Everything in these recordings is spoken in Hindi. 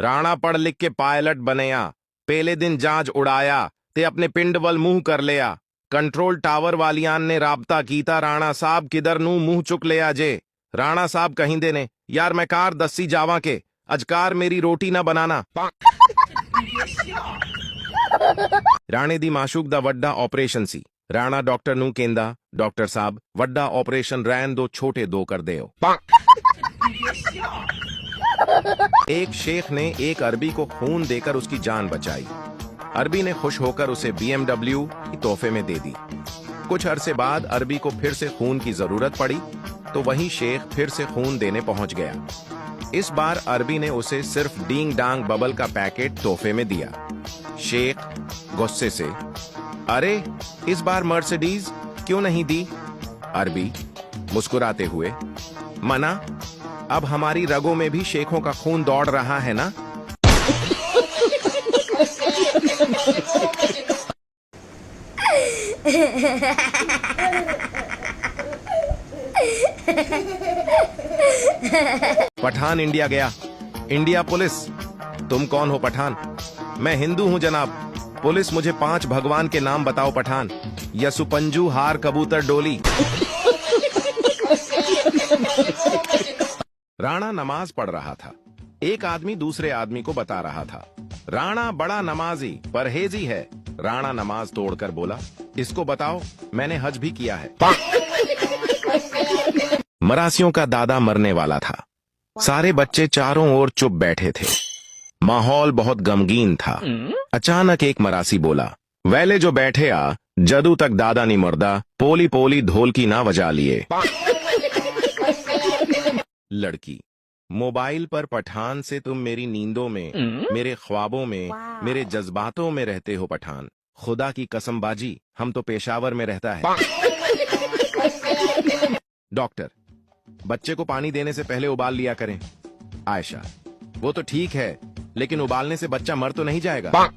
राणा पढ़ लिख के पायलट बनया, पहले दिन जहाज उड़ाया ते अपने पिंड वल मुंह कर लिया। कंट्रोल टावर वालियान ने राबता कीता, राणा साहब किधर नू मुंह चुक लिया जे। राणा साहब कहिंदे ने, यार मैं कार दस्सी जावा के, अजकार मेरी रोटी ना बनाना। राणे दी माशूक दा वड्डा ऑपरेशन सी। राणा डॉक्टर नू केंदा, डॉक्टर साहब वड्डा ऑपरेशन रैन दो, छोटे दो कर दे। एक शेख ने एक अरबी को खून देकर उसकी जान बचाई। अरबी ने खुश होकर उसे BMW तोहफे में दे दी। कुछ अरसे बाद अरबी को फिर से खून की जरूरत पड़ी तो वही शेख फिर से खून देने पहुंच गया। इस बार अरबी ने उसे सिर्फ डींग डांग बबल का पैकेट तोहफे में दिया। शेख गुस्से से, अरे इस बार मर्सिडीज क्यों नहीं दी? अरबी मुस्कुराते हुए, मना, अब हमारी रगों में भी शेखों का खून दौड़ रहा है ना। पठान इंडिया गया। इंडिया पुलिस, तुम कौन हो पठान? मैं हिंदू हूं जनाब। पुलिस, मुझे 5 भगवान के नाम बताओ पठान। यसुपंजू, हार, कबूतर, डोली। राणा नमाज पढ़ रहा था। एक आदमी दूसरे आदमी को बता रहा था, राणा बड़ा नमाजी परहेजी है। राणा नमाज तोड़कर बोला, इसको बताओ, मैंने हज भी किया है। मरासियों का दादा मरने वाला था। सारे बच्चे चारों ओर चुप बैठे थे। माहौल बहुत गमगीन था। अचानक एक मरासी बोला, वेले जो बैठे आ, जदू तक दादा नहीं मरदा, पोली पोली ढोलकी ना बजा लिए। लड़की, मोबाइल पर पठान से तुम मेरी नींदों में, मेरे ख्वाबों में, मेरे जज्बातों में रहते हो पठान। खुदा की कसम बाजी, हम तो पेशावर में रहता है। डॉक्टर, बच्चे को पानी देने से पहले उबाल लिया करें। आयशा, वो तो ठीक है, लेकिन उबालने से बच्चा मर तो नहीं जाएगा।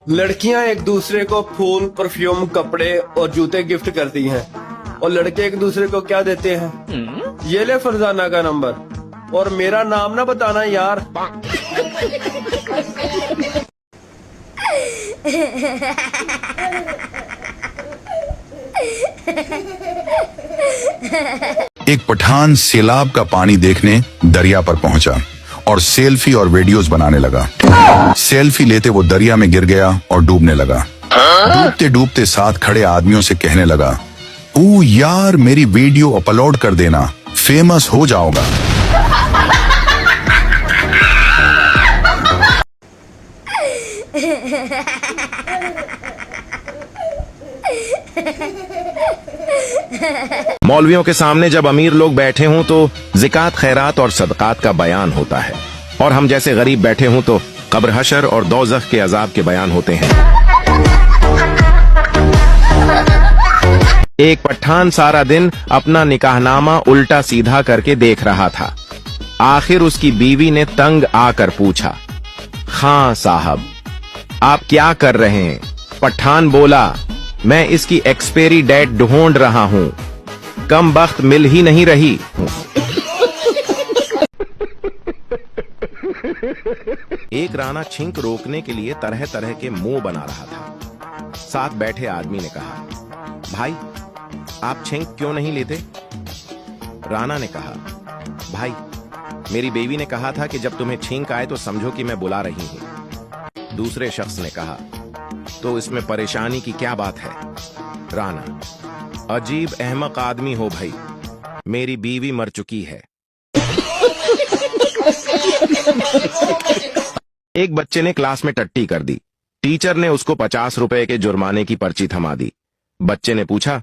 लड़कियां एक दूसरे को फूल, परफ्यूम, कपड़े और जूते गिफ्ट करती हैं, और लड़के एक दूसरे को क्या देते हैं? ये ले फरजाना का नंबर, और मेरा नाम ना बताना यार। एक पठान सैलाब का पानी देखने दरिया पर पहुंचा और सेल्फी और वीडियोस बनाने लगा। सेल्फी लेते वो दरिया में गिर गया और डूबने लगा। डूबते डूबते साथ खड़े आदमियों से कहने लगा, ओ यार मेरी वीडियो अपलोड कर देना, फेमस हो जाओगा। मौलवियों के सामने जब अमीर लोग बैठे हों तो ज़िकात, खैरात और सदकात का बयान होता है, और हम जैसे गरीब बैठे हों तो कब्र, हशर और दोज़ख के अजाब के बयान होते हैं। एक पठान सारा दिन अपना निकाहनामा उल्टा सीधा करके देख रहा था। आखिर उसकी बीवी ने तंग आकर पूछा, खां साहब आप क्या कर रहे हैं? पठान बोला, मैं इसकी एक्सपायरी डेट ढूंढ रहा हूं, कम वक्त मिल ही नहीं रही। एक राणा छींक रोकने के लिए तरह तरह के मुंह बना रहा था। साथ बैठे आदमी ने कहा, भाई आप छींक क्यों नहीं लेते? राणा ने कहा, भाई मेरी बीवी ने कहा था कि जब तुम्हें छींक आए तो समझो कि मैं बुला रही हूं। दूसरे शख्स ने कहा, तो इसमें परेशानी की क्या बात है? राणा, अजीब अहमक आदमी हो भाई, मेरी बीवी मर चुकी है। एक बच्चे ने क्लास में टट्टी कर दी। टीचर ने उसको 50 रुपए के जुर्माने की पर्ची थमा दी। बच्चे ने पूछा,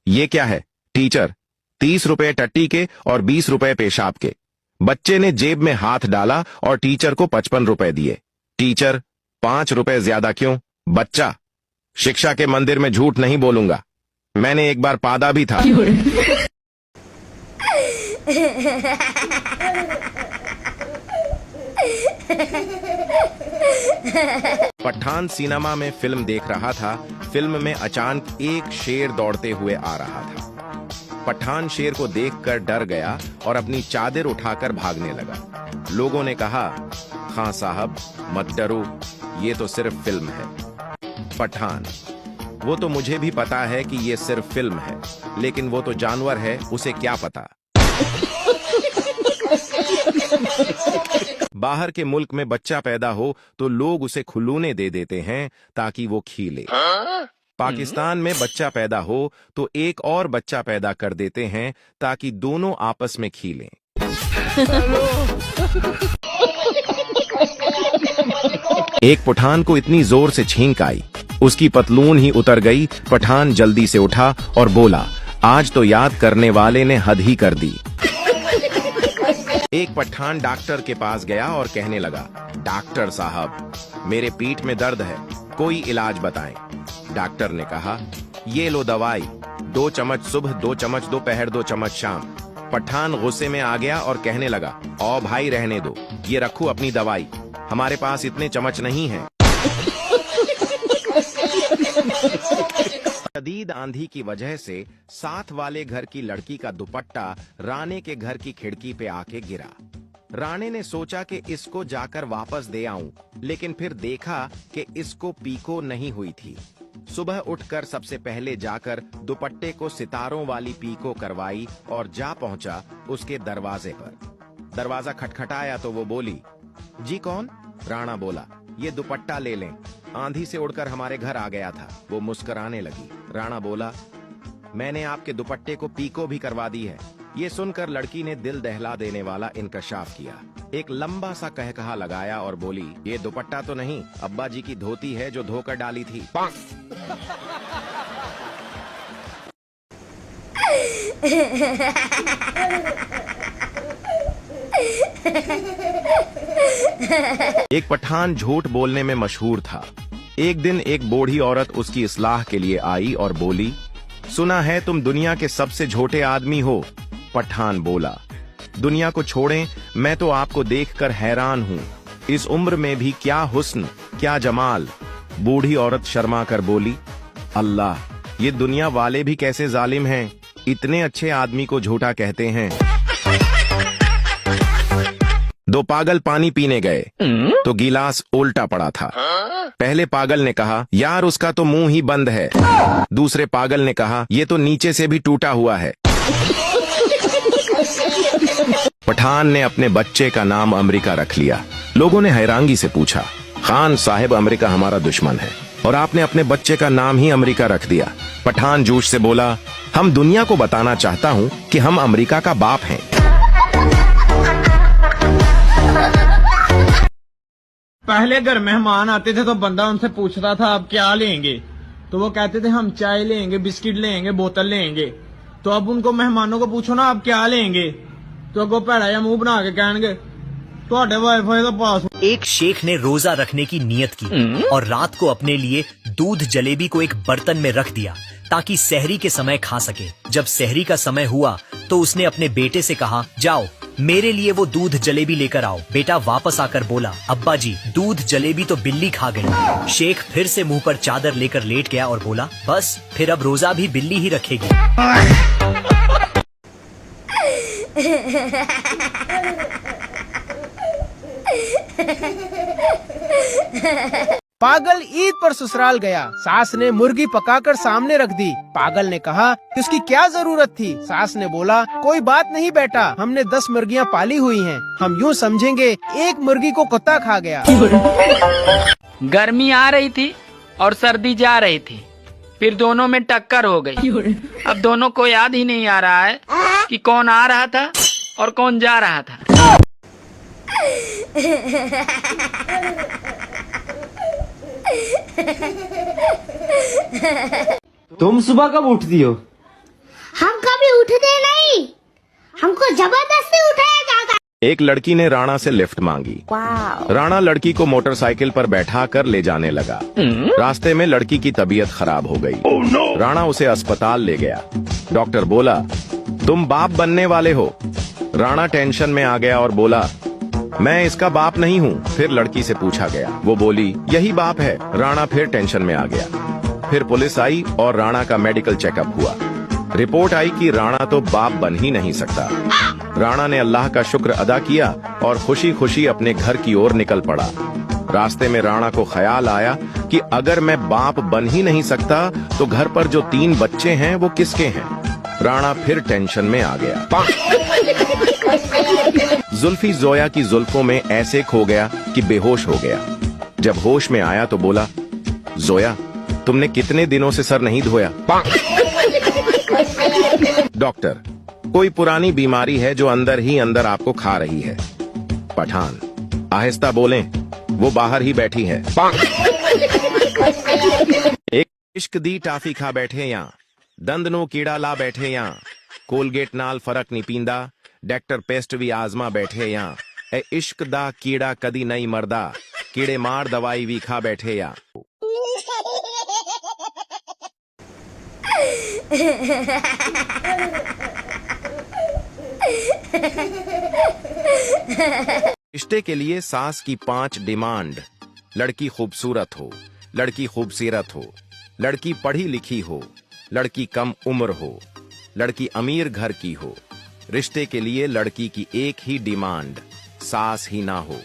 ये क्या है? टीचर, 30 रुपए टट्टी के और 20 रुपए पेशाब के। बच्चे ने जेब में हाथ डाला और टीचर को 55 रुपए दिए। टीचर, 5 रुपए ज्यादा क्यों? बच्चा, शिक्षा के मंदिर में झूठ नहीं बोलूंगा, मैंने एक बार पादा भी था। पठान सिनेमा में फिल्म देख रहा था। फिल्म में अचानक एक शेर दौड़ते हुए आ रहा था। पठान शेर को देखकर डर गया और अपनी चादर उठाकर भागने लगा। लोगों ने कहा, खां साहब मत डरो, ये तो सिर्फ फिल्म है। पठान: वो तो मुझे भी पता है कि ये सिर्फ फिल्म है, लेकिन वो तो जानवर है, उसे क्या पता। बाहर के मुल्क में बच्चा पैदा हो तो लोग उसे खुलूने दे देते हैं ताकि वो खीले। पाकिस्तान में बच्चा पैदा हो तो एक और बच्चा पैदा कर देते हैं ताकि दोनों आपस में खीलें। एक पठान को इतनी जोर से छींक आई, उसकी पतलून ही उतर गई। पठान जल्दी से उठा और बोला, आज तो याद करने वाले ने हद ही कर दी। एक पठान डॉक्टर के पास गया और कहने लगा, डॉक्टर साहब मेरे पीठ में दर्द है, कोई इलाज बताएं। डॉक्टर ने कहा, ये लो दवाई, 2 चम्मच सुबह, 2 चम्मच दोपहर, 2 चम्मच शाम। पठान गुस्से में आ गया और कहने लगा, ओ भाई रहने दो, ये रखो अपनी दवाई, हमारे पास इतने चम्मच नहीं हैं। शदीद आंधी की वजह से साथ वाले घर की लड़की का दुपट्टा राणे के घर की खिड़की पे आके गिरा। राणे ने सोचा कि इसको जाकर वापस दे आऊं, लेकिन फिर देखा कि इसको पीको नहीं हुई थी। सुबह उठकर सबसे पहले जाकर दुपट्टे को सितारों वाली पीको करवाई और जा पहुंचा उसके दरवाजे पर। दरवाजा खटखटाया तो वो बोली, जी कौन? राणा बोला, ये दुपट्टा ले लें, आंधी से उड़कर हमारे घर आ गया था। वो मुस्कुराने लगी। राणा बोला, मैंने आपके दुपट्टे को पीको भी करवा दी है। ये सुनकर लड़की ने दिल दहला देने वाला इंकशाफ किया, एक लंबा सा कहकहा लगाया और बोली, ये दुपट्टा तो नहीं, अब्बा जी की धोती है जो धोकर डाली थी। एक पठान झूठ बोलने में मशहूर था। एक दिन एक बूढ़ी औरत उसकी इस्लाह के लिए आई और बोली, सुना है तुम दुनिया के सबसे झूठे आदमी हो। पठान बोला, दुनिया को छोड़ें, मैं तो आपको देखकर हैरान हूँ, इस उम्र में भी क्या हुस्न, क्या जमाल। बूढ़ी औरत शर्मा कर बोली, अल्लाह, ये दुनिया वाले भी कैसे जालिम हैं, इतने अच्छे आदमी को झूठा कहते हैं। 2 पागल पानी पीने गए तो गिलास उल्टा पड़ा था। पहले पागल ने कहा, यार उसका तो मुंह ही बंद है। दूसरे पागल ने कहा, ये तो नीचे से भी टूटा हुआ है। पठान ने अपने बच्चे का नाम अमेरिका रख लिया। लोगों ने हैरानगी से पूछा, खान साहब अमेरिका हमारा दुश्मन है और आपने अपने बच्चे का नाम ही अमेरिका रख दिया। पठान जोश से बोला, हम दुनिया को बताना चाहता हूँ कि हम अमेरिका का बाप हैं। पहले घर मेहमान आते थे तो बंदा उनसे पूछता था आप क्या लेंगे, तो वो कहते थे हम चाय लेंगे, बिस्किट लेंगे, बोतल लेंगे। तो अब उनको मेहमानों को पूछो ना आप क्या लेंगे, तो अगो भैड़ा या मुंह बना के कहेंगे ਤੁਹਾਡੇ वाईफाई तो पास। एक शेख ने रोजा रखने की नियत की और रात को अपने लिए दूध जलेबी को एक बर्तन में रख दिया ताकि सहरी के समय खा सके। जब सहरी का समय हुआ तो उसने अपने बेटे से कहा, जाओ मेरे लिए वो दूध जलेबी लेकर आओ। बेटा वापस आकर बोला, अब्बा जी दूध जलेबी तो बिल्ली खा गई। शेख फिर से मुंह पर चादर लेकर लेट गया और बोला, बस फिर अब रोजा भी बिल्ली ही रखेगी। पागल ईद पर ससुराल गया। सास ने मुर्गी पकाकर सामने रख दी। पागल ने कहा कि उसकी क्या जरूरत थी। सास ने बोला, कोई बात नहीं बेटा, हमने 10 मुर्गियाँ पाली हुई हैं, हम यूँ समझेंगे एक मुर्गी को कुत्ता खा गया। गर्मी आ रही थी और सर्दी जा रही थी, फिर दोनों में टक्कर हो गई। अब दोनों को याद ही नहीं आ रहा है कि कौन आ रहा था और कौन जा रहा था। तुम सुबह कब उठती हो? हम कभी उठते नहीं, हमको जबरदस्ती उठाया जाता। एक लड़की ने राणा से लिफ्ट मांगी। राणा लड़की को मोटरसाइकिल पर बैठा कर ले जाने लगा। रास्ते में लड़की की तबीयत खराब हो गई। राणा उसे अस्पताल ले गया। डॉक्टर बोला, तुम बाप बनने वाले हो। राणा टेंशन में आ गया और बोला, मैं इसका बाप नहीं हूँ। फिर लड़की से पूछा गया, वो बोली, यही बाप है। राणा फिर टेंशन में आ गया। फिर पुलिस आई और राणा का मेडिकल चेकअप हुआ। रिपोर्ट आई कि राणा तो बाप बन ही नहीं सकता। राणा ने अल्लाह का शुक्र अदा किया और खुशी खुशी अपने घर की ओर निकल पड़ा। रास्ते में राणा को ख्याल आया कि अगर मैं बाप बन ही नहीं सकता तो घर पर जो 3 बच्चे हैं वो किसके हैं। राणा फिर टेंशन में आ गया। जुल्फी जोया की जुल्फों में ऐसे खो गया कि बेहोश हो गया। जब होश में आया तो बोला, जोया तुमने कितने दिनों से सर नहीं धोया? डॉक्टर, कोई पुरानी बीमारी है जो अंदर ही अंदर आपको खा रही है। पठान, आहिस्ता बोलें, वो बाहर ही बैठी है। एक इश्क दी टाफी खा बैठे यहाँ, दंद नो कीड़ा ला बैठे यहाँ, कोलगेट नाल फर्क नहीं पींदा, डॉक्टर पेस्ट भी आजमा बैठे यहाँ। ए इश्क दा कीड़ा कदी नहीं मरदा, कीड़े मार दवाई भी खा बैठे यहाँ। रिश्ते के लिए सास की 5 डिमांड। लड़की खूबसूरत हो, लड़की खूबसीरत हो, लड़की पढ़ी लिखी हो, लड़की कम उम्र हो, लड़की अमीर घर की हो। रिश्ते के लिए लड़की की एक ही डिमांड, सास ही ना हो।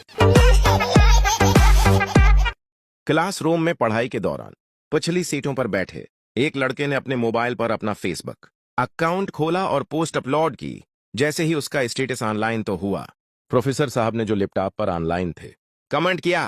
क्लासरूम में पढ़ाई के दौरान पिछली सीटों पर बैठे एक लड़के ने अपने मोबाइल पर अपना फेसबुक अकाउंट खोला और पोस्ट अपलोड की। जैसे ही उसका स्टेटस ऑनलाइन तो हुआ, प्रोफेसर साहब ने जो लैपटॉप पर ऑनलाइन थे कमेंट किया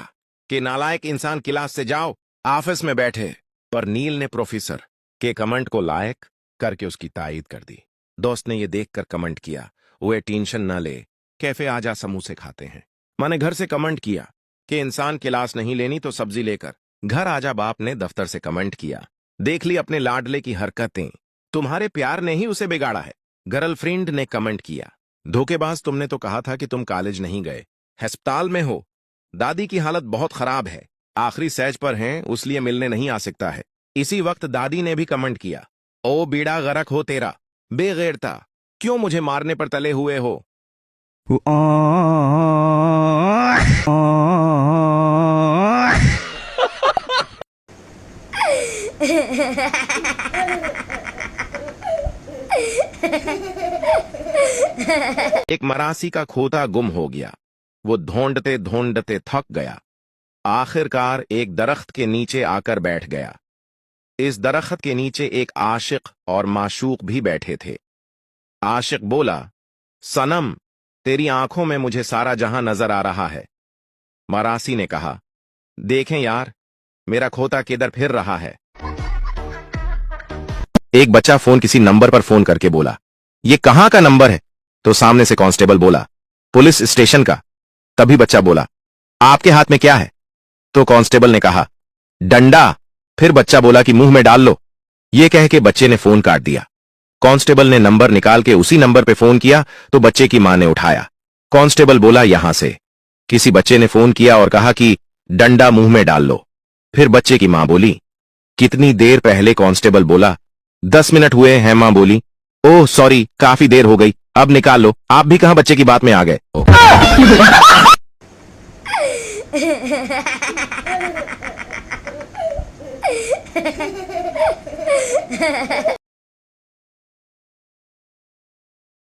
कि नालायक इंसान क्लास से जाओ, ऑफिस में बैठे। पर नील ने प्रोफेसर के कमेंट को लायक करके उसकी तायीद कर दी। दोस्त ने ये देखकर कमेंट किया, वो टेंशन न ले, कैफे आजा समोसे खाते हैं। मैंने घर से कमेंट किया कि इंसान क्लास नहीं लेनी तो सब्जी लेकर घर आजा। बाप ने दफ्तर से कमेंट किया, देख ली अपने लाडले की हरकतें, तुम्हारे प्यार ने ही उसे बिगाड़ा है। गर्लफ्रेंड ने कमेंट किया, धोखेबाज तुमने तो कहा था कि तुम कॉलेज नहीं गए, अस्पताल में हो, दादी की हालत बहुत खराब है, आखिरी सैज पर हैं उसलिए मिलने नहीं आ सकता है। इसी वक्त दादी ने भी कमेंट किया, ओ बीड़ा गरक हो तेरा, बेगैरता, क्यों मुझे मारने पर तले हुए हो। एक मरासी का खोता गुम हो गया। वो ढूंढते ढूंढते थक गया। आखिरकार एक दरख्त के नीचे आकर बैठ गया। इस दरख्त के नीचे एक आशिक और माशूक भी बैठे थे। आशिक बोला, सनम तेरी आंखों में मुझे सारा जहां नजर आ रहा है। मरासी ने कहा, देखें यार, मेरा खोता किधर फिर रहा है। एक बच्चा फोन किसी नंबर पर फोन करके बोला, ये कहां का नंबर है? तो सामने से कांस्टेबल बोला, पुलिस स्टेशन का। तभी बच्चा बोला, आपके हाथ में क्या है? तो कांस्टेबल ने कहा, डंडा। फिर बच्चा बोला कि मुंह में डाल लो। यह कह के बच्चे ने फोन काट दिया। कांस्टेबल ने नंबर निकाल के उसी नंबर पे फोन किया तो बच्चे की मां ने उठाया। कांस्टेबल बोला, यहां से। किसी बच्चे ने फोन किया और कहा कि डंडा मुंह में डाल लो। फिर बच्चे की मां बोली, कितनी देर पहले? कांस्टेबल बोला, 10 मिनट हुए हैं। मां बोली, ओह सॉरी, काफी देर हो गई, अब निकाल लो। आप भी कहां बच्चे की बात में आ गए।